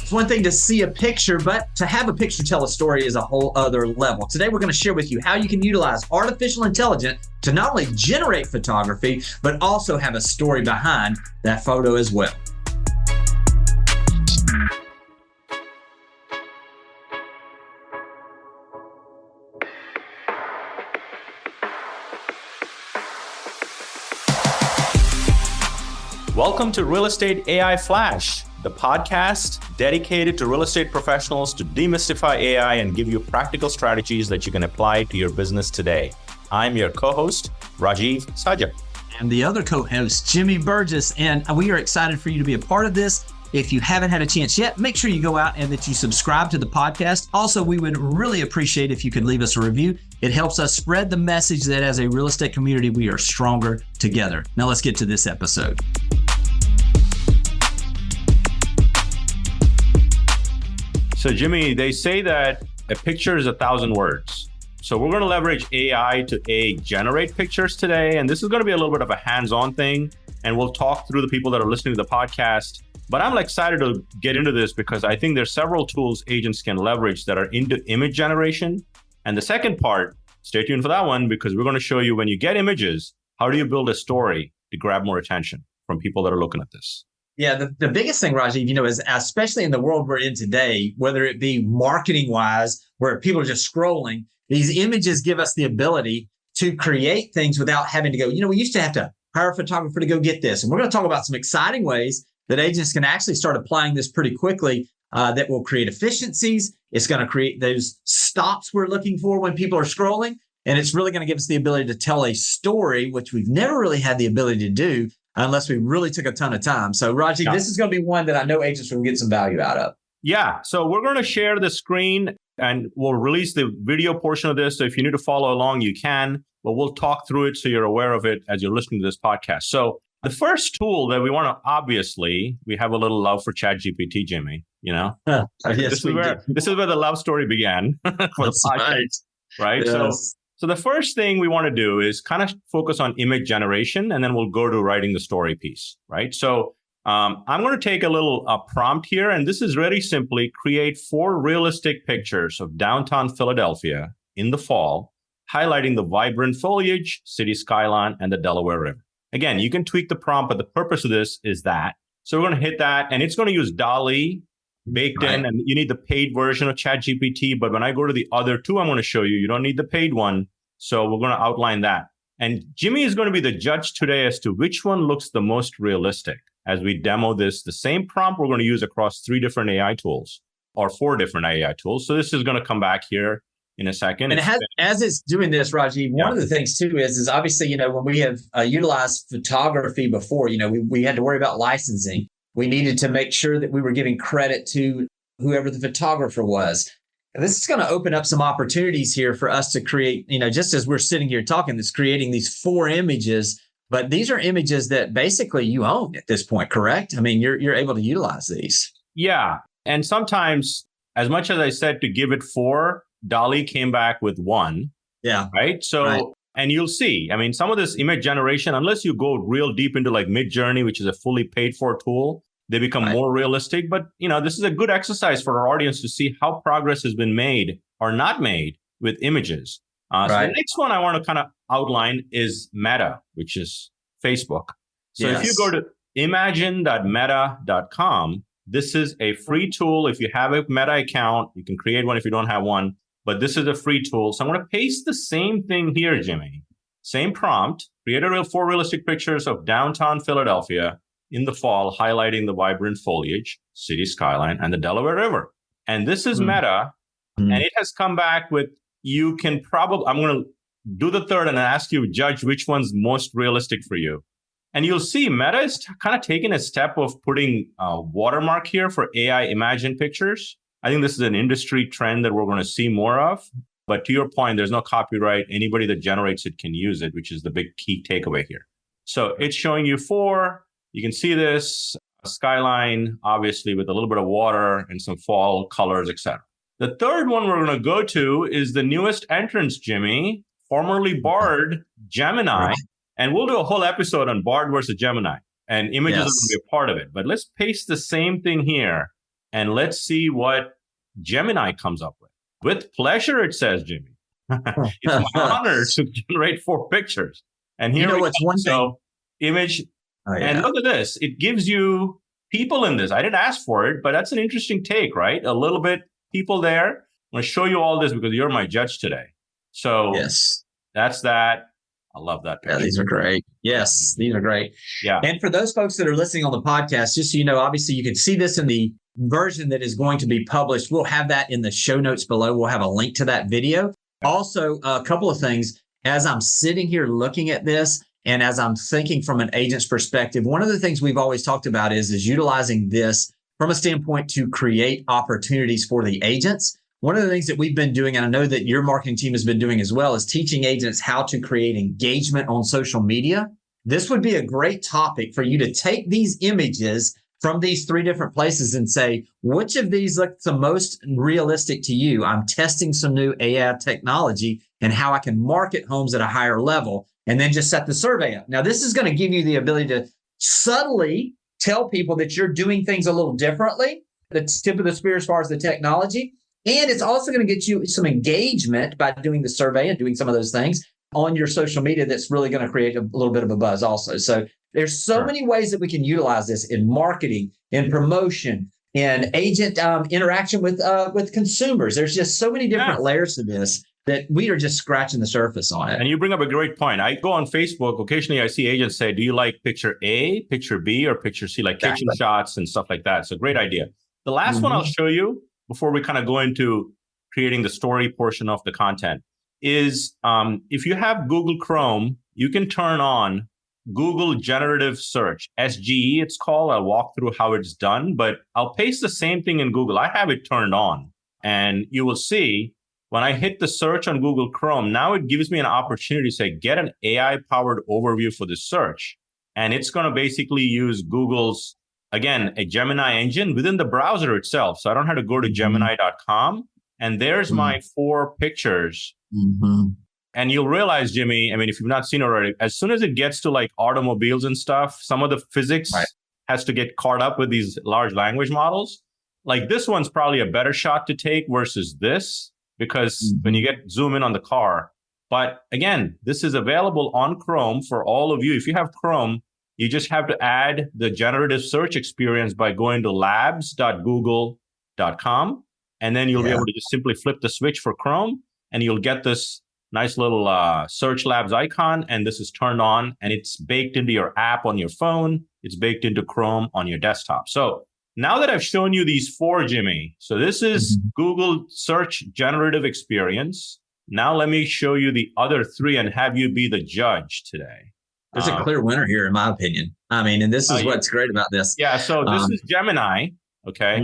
It's one thing to see a picture, but to have a picture tell a story is a whole other level. Today, we're going to share with you how you can utilize artificial intelligence to not only generate photography, but also have a story behind that photo as well. Welcome to Real Estate AI Flash, the podcast dedicated to real estate professionals to demystify AI and give you practical strategies that you can apply to your business today. I'm your co-host, Rajeev Sajja. And the other co-host, Jimmy Burgess, and we are excited for you to be a part of this. If you haven't had a chance yet, make sure you go out and that you subscribe to the podcast. Also, we would really appreciate if you could leave us a review. It helps us spread the message that as a real estate community, we are stronger together. Now let's get to this episode. So Jimmy, they say that a picture is 1,000 words. So we're going to leverage AI to generate pictures today. And this is going to be a little bit of a hands-on thing. And we'll talk through the people that are listening to the podcast. But I'm excited to get into this because I think there's several tools agents can leverage that are into image generation. And the second part, stay tuned for that one, because we're going to show you when you get images, how do you build a story to grab more attention from people that are looking at this? Yeah, the biggest thing, Rajeev, is especially in the world we're in today, whether it be marketing wise, where people are just scrolling, these images give us the ability to create things without having to go, we used to have to hire a photographer to go get this. And we're going to talk about some exciting ways that agents can actually start applying this pretty quickly that will create efficiencies. It's going to create those stops we're looking for when people are scrolling. And it's really going to give us the ability to tell a story, which we've never really had the ability to do unless we really took a ton of time. So Rajeev, This is going to be one that I know agents will get some value out of. Yeah. So we're going to share the screen and we'll release the video portion of this. So if you need to follow along, you can, but we'll talk through it so you're aware of it as you're listening to this podcast. So the first tool that we want to, obviously, we have a little love for ChatGPT, Jimmy, Yes, this is where the love story began for the podcast, right? Yes. So the first thing we want to do is kind of focus on image generation, and then we'll go to writing the story piece, right? So I'm going to take a little prompt here, and this is really simply create 4 realistic pictures of downtown Philadelphia in the fall, highlighting the vibrant foliage, city skyline, and the Delaware River. Again, you can tweak the prompt, but the purpose of this is that. So we're going to hit that, and it's going to use DALL-E baked in, and you need the paid version of ChatGPT. But when I go to the other two, I'm going to show you, you don't need the paid one. So we're going to outline that. And Jimmy is going to be the judge today as to which one looks the most realistic as we demo this. The same prompt we're going to use across 3 different AI tools or 4 different AI tools. So this is going to come back here in a second. And as it's doing this, Rajeev, one of the things too is obviously, when we have utilized photography before, we had to worry about licensing. We needed to make sure that we were giving credit to whoever the photographer was. And this is going to open up some opportunities here for us to create, just as we're sitting here talking, this creating these 4 images, but these are images that basically you own at this point, correct? I mean, you're able to utilize these. Yeah. And sometimes, as much as I said to give it 4, DALL-E came back with 1. Yeah. Right. So, and you'll see, some of this image generation, unless you go real deep into like Midjourney, which is a fully paid for tool, they become more realistic. But, this is a good exercise for our audience to see how progress has been made or not made with images. So the next one I want to kind of outline is Meta, which is Facebook. So if you go to imagine.meta.com, this is a free tool. If you have a Meta account, you can create one if you don't have one. But this is a free tool. So I'm going to paste the same thing here, Jimmy. Same prompt, create 4 realistic pictures of downtown Philadelphia in the fall, highlighting the vibrant foliage, city skyline, and the Delaware River. And this is Meta. And it has come back with, you can probably, I'm going to do the third and ask you to judge which one's most realistic for you. And you'll see Meta is kind of taking a step of putting a watermark here for AI Imagine pictures. I think this is an industry trend that we're going to see more of. But to your point, there's no copyright. Anybody that generates it can use it, which is the big key takeaway here. So it's showing you 4. You can see this skyline, obviously, with a little bit of water and some fall colors, etc. The third one we're going to go to is the newest entrance, Jimmy, formerly Bard, Gemini. And we'll do a whole episode on Bard versus Gemini. And images are going to be a part of it. But let's paste the same thing here. and let's see what Gemini comes up with. With pleasure, it says, Jimmy. It's my honor to generate 4 pictures. And here we what's go. one So thing? image. Oh, yeah. And look at this. It gives you people in this. I didn't ask for it, but that's an interesting take, right? A little bit people there. I'm going to show you all this because you're my judge today. So Yes. that's that. I love that picture. Yeah, these are great. Yes, these are great. Yeah. And for those folks that are listening on the podcast, just so you know, obviously you can see this in the version that is going to be published. We'll have that in the show notes below. We'll have a link to that video. Also, a couple of things. As I'm sitting here looking at this, and as I'm thinking from an agent's perspective, one of the things we've always talked about is utilizing this from a standpoint to create opportunities for the agents. One of the things that we've been doing, and I know that your marketing team has been doing as well, is teaching agents how to create engagement on social media. This would be a great topic for you to take these images from these 3 different places and say, which of these looks the most realistic to you? I'm testing some new AI technology and how I can market homes at a higher level, and then just set the survey up. Now, this is going to give you the ability to subtly tell people that you're doing things a little differently, the tip of the spear as far as the technology. And it's also going to get you some engagement by doing the survey and doing some of those things on your social media that's really going to create a little bit of a buzz also. So there's so many ways that we can utilize this in marketing, in promotion, in agent interaction with consumers. There's just so many different layers to this that we are just scratching the surface on it. And you bring up a great point. I go on Facebook. Occasionally I see agents say, do you like picture A, picture B, or picture C, like kitchen shots and stuff like that. It's a great idea. The last one I'll show you before we kind of go into creating the story portion of the content is if you have Google Chrome, you can turn on Google Generative Search, SGE it's called. I'll walk through how it's done, but I'll paste the same thing in Google. I have it turned on, and you will see when I hit the search on Google Chrome, now it gives me an opportunity to say, get an AI-powered overview for this search. And it's going to basically use Google's, again, a Gemini engine within the browser itself. So I don't have to go to Gemini.com. And there's my 4 pictures. And you'll realize, Jimmy, I mean, if you've not seen it already, as soon as it gets to like automobiles and stuff, some of the physics has to get caught up with these large language models. Like this one's probably a better shot to take versus this, because when you zoom in on the car. But again, this is available on Chrome for all of you. If you have Chrome, you just have to add the generative search experience by going to labs.google.com. And then you'll be able to just simply flip the switch for Chrome, and you'll get this nice little Search Labs icon. And this is turned on, and it's baked into your app on your phone. It's baked into Chrome on your desktop. So now that I've shown you these 4, Jimmy, so this is Google Search Generative Experience. Now let me show you the other 3 and have you be the judge today. There's a clear winner here, in my opinion. I mean, and this is what's great about this. Yeah, so this is Gemini, okay?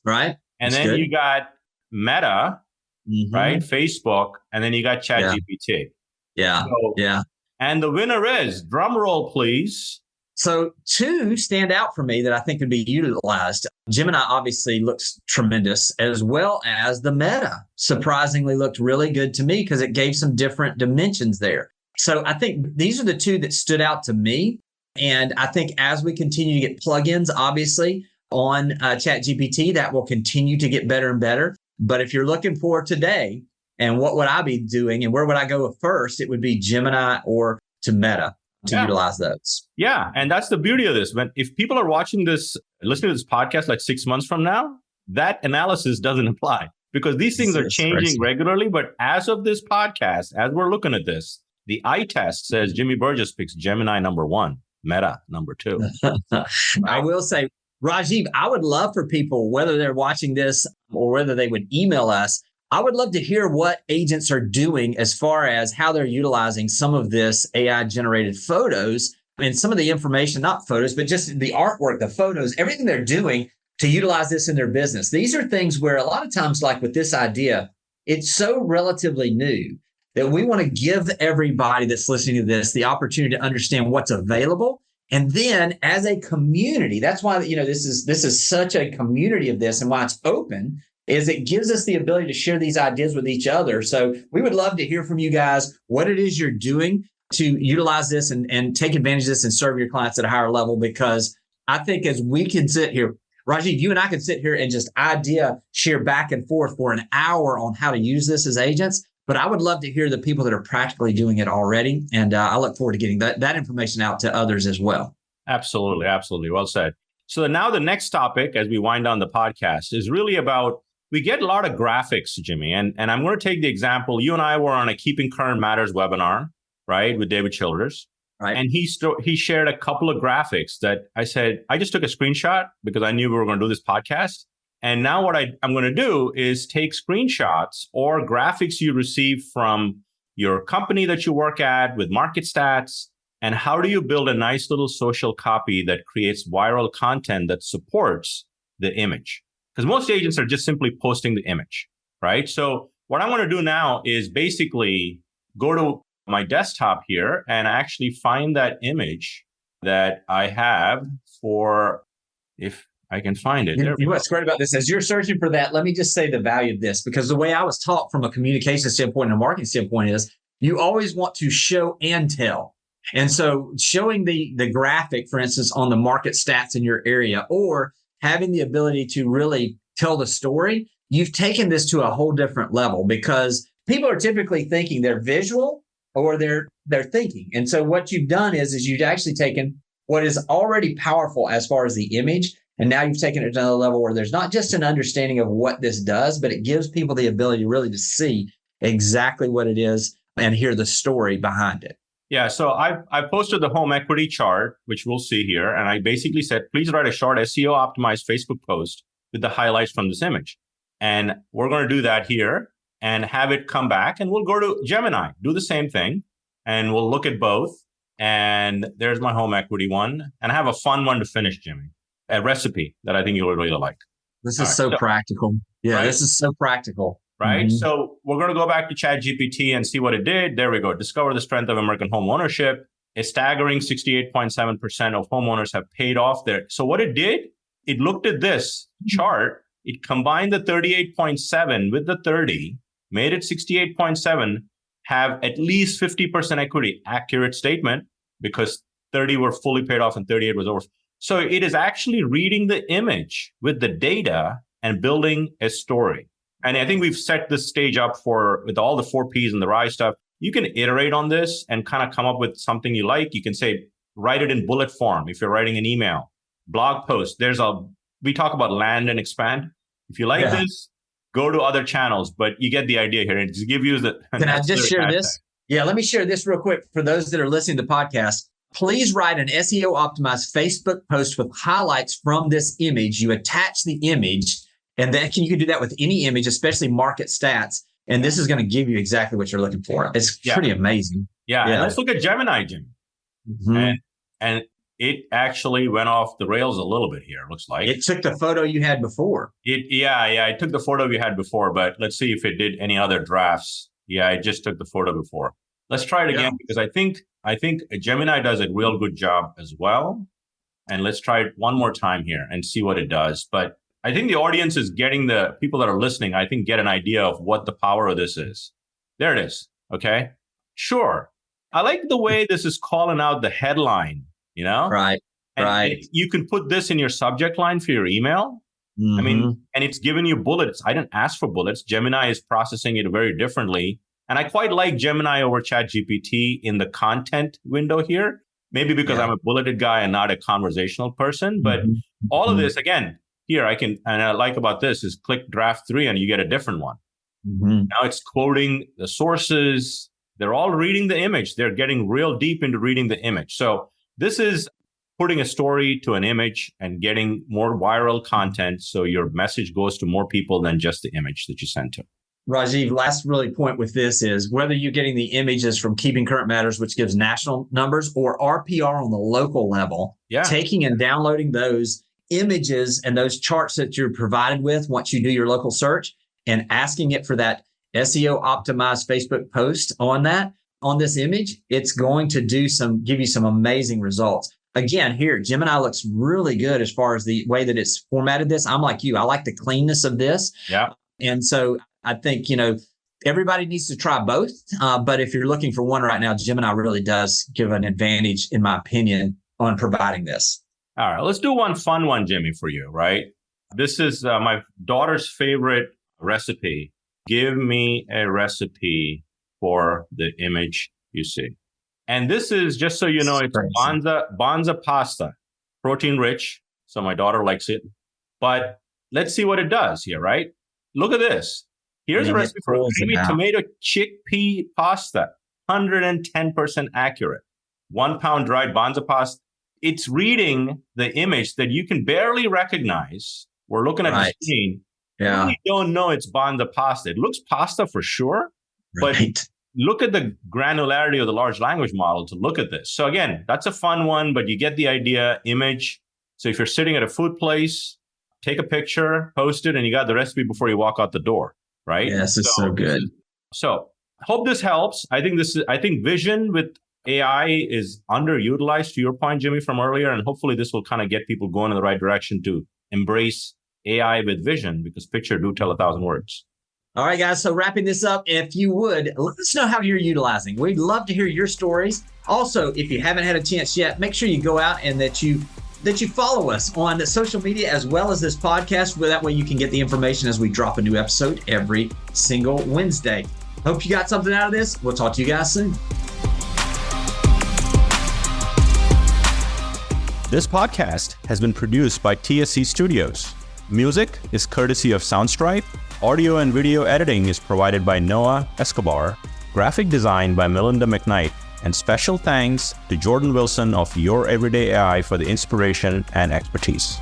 Right. And then you got Meta, right? Facebook, and then you got ChatGPT. And the winner is, drum roll, please. So 2 stand out for me that I think could be utilized. Gemini obviously looks tremendous, as well as the Meta surprisingly looked really good to me because it gave some different dimensions there. So I think these are the 2 that stood out to me. And I think as we continue to get plugins, obviously, on ChatGPT, that will continue to get better and better. But if you're looking for today, and what would I be doing and where would I go first, it would be Gemini or to Meta to utilize those. Yeah. And that's the beauty of this. If people are watching this, listening to this podcast like 6 months from now, that analysis doesn't apply because these things are changing regularly. But as of this podcast, as we're looking at this, the eye test says Jimmy Burgess picks Gemini number 1, Meta number 2. I will say, Rajeev, I would love for people, whether they're watching this or whether they would email us, I would love to hear what agents are doing as far as how they're utilizing some of this AI-generated photos and some of the information, not photos, but just the artwork, the photos, everything they're doing to utilize this in their business. These are things where a lot of times, like with this idea, it's so relatively new that we want to give everybody that's listening to this the opportunity to understand what's available. And then as a community, that's why, this is such a community of this, and why it's open is it gives us the ability to share these ideas with each other. So we would love to hear from you guys what it is you're doing to utilize this and take advantage of this and serve your clients at a higher level, because I think as we can sit here, Rajeev, you and I could sit here and just share back and forth for an hour on how to use this as agents. But I would love to hear the people that are practically doing it already. And I look forward to getting that information out to others as well. Absolutely. Absolutely. Well said. So now the next topic, as we wind down the podcast, is really about, we get a lot of graphics, Jimmy. And I'm going to take the example. You and I were on a Keeping Current Matters webinar, right, with David Childers. Right. And he shared a couple of graphics that I said, I just took a screenshot because I knew we were going to do this podcast. And now what I'm going to do is take screenshots or graphics you receive from your company that you work at with market stats. And how do you build a nice little social copy that creates viral content that supports the image? Because most agents are just simply posting the image, right? So what I want to do now is basically go to my desktop here and actually find that image that I have for, if I can find it. What's great about this, as you're searching for that, let me just say the value of this, because the way I was taught from a communication standpoint and a marketing standpoint is you always want to show and tell. And so showing the graphic, for instance, on the market stats in your area, or having the ability to really tell the story, you've taken this to a whole different level, because people are typically thinking they're visual or they're thinking. And so what you've done is you've actually taken what is already powerful as far as the image, and now you've taken it to another level where there's not just an understanding of what this does, but it gives people the ability really to see exactly what it is and hear the story behind it. Yeah, so I posted the home equity chart, which we'll see here. And I basically said, please write a short SEO optimized Facebook post with the highlights from this image. And we're going to do that here and have it come back. And we'll go to Gemini, do the same thing. And we'll look at both. And there's my home equity one. And I have a fun one to finish, Jimmy, a recipe that I think you'll really like. This is so practical. Yeah, right? This is so practical. Right. Mm-hmm. So we're going to go back to ChatGPT and see what it did. There we go. Discover the strength of American home ownership. A staggering 68.7% of homeowners have paid off their. So what it did, it looked at this chart. It combined the 38.7 with the 30, made it 68.7, have at least 50% equity. Accurate statement, because 30 were fully paid off and 38 was over. So it is actually reading the image with the data and building a story. And I think we've set this stage up with all the 4 Ps and the REAIF stuff. You can iterate on this and kind of come up with something you like. You can say, write it in bullet form. If you're writing an email, blog post, we talk about land and expand. If you like this, go to other channels, but you get the idea here. And just give you the. Can I just share this? Yeah, let me share this real quick for those that are listening to the podcast. Please write an SEO optimized Facebook post with highlights from this image. You attach the image. And then you can do that with any image, especially market stats. And this is going to give you exactly what you're looking for. It's pretty amazing. Yeah. And let's look at Gemini, Jim. Mm-hmm. And it actually went off the rails a little bit here, it looks like. It took the photo you had before. It took the photo you had before, but let's see if it did any other drafts. Yeah, it just took the photo before. Let's try it again, because I think Gemini does a real good job as well. And let's try it one more time here and see what it does. But I think the audience is getting, the people that are listening, I think, get an idea of what the power of this is. There it is. Okay. Sure. I like the way this is calling out the headline, Right. And you can put this in your subject line for your email. Mm-hmm. I mean, and it's giving you bullets. I didn't ask for bullets. Gemini is processing it very differently. And I quite like Gemini over ChatGPT in the content window here. Maybe because I'm a bulleted guy and not a conversational person. But all of this, again, here and I like about this is click draft 3 and you get a different one. Mm-hmm. Now it's quoting the sources. They're all reading the image. They're getting real deep into reading the image. So this is putting a story to an image and getting more viral content. So your message goes to more people than just the image that you sent to. Rajeev, last really point with this is whether you're getting the images from Keeping Current Matters, which gives national numbers, or RPR on the local level, taking and downloading those images and those charts that you're provided with once you do your local search and asking it for that SEO optimized Facebook post on this image, it's going to give you some amazing results. Again, here, Gemini looks really good as far as the way that it's formatted this. I'm like you. I like the cleanness of this. Yeah. And so I think, everybody needs to try both. But if you're looking for one right now, Gemini really does give an advantage, in my opinion, on providing this. All right, let's do one fun one, Jimmy, for you, right? This is my daughter's favorite recipe. Give me a recipe for the image you see. And this is, just so you know, it's Banza pasta, protein rich. So my daughter likes it. But let's see what it does here, right? Look at this. Here's a recipe for creamy tomato chickpea pasta, 110% accurate. 1 pound dried Banza pasta. It's reading the image that you can barely recognize. We're looking at the screen. Yeah. You really don't know it's Banza pasta. It looks pasta for sure, but look at the granularity of the large language model to look at this. So again, that's a fun one, but you get the idea, image. So if you're sitting at a food place, take a picture, post it, and you got the recipe before you walk out the door, right? Yeah, this is so good. So hope this helps. I think vision with AI is underutilized, to your point, Jimmy, from earlier. And hopefully this will kind of get people going in the right direction to embrace AI with vision, because picture do tell 1,000 words. All right, guys. So wrapping this up, if you would, let us know how you're utilizing. We'd love to hear your stories. Also, if you haven't had a chance yet, make sure you go out and that you follow us on social media as well as this podcast. That way you can get the information as we drop a new episode every single Wednesday. Hope you got something out of this. We'll talk to you guys soon. This podcast has been produced by TSC Studios. Music is courtesy of Soundstripe. Audio and video editing is provided by Noah Escobar. Graphic design by Melinda McKnight. And special thanks to Jordan Wilson of Your Everyday AI for the inspiration and expertise.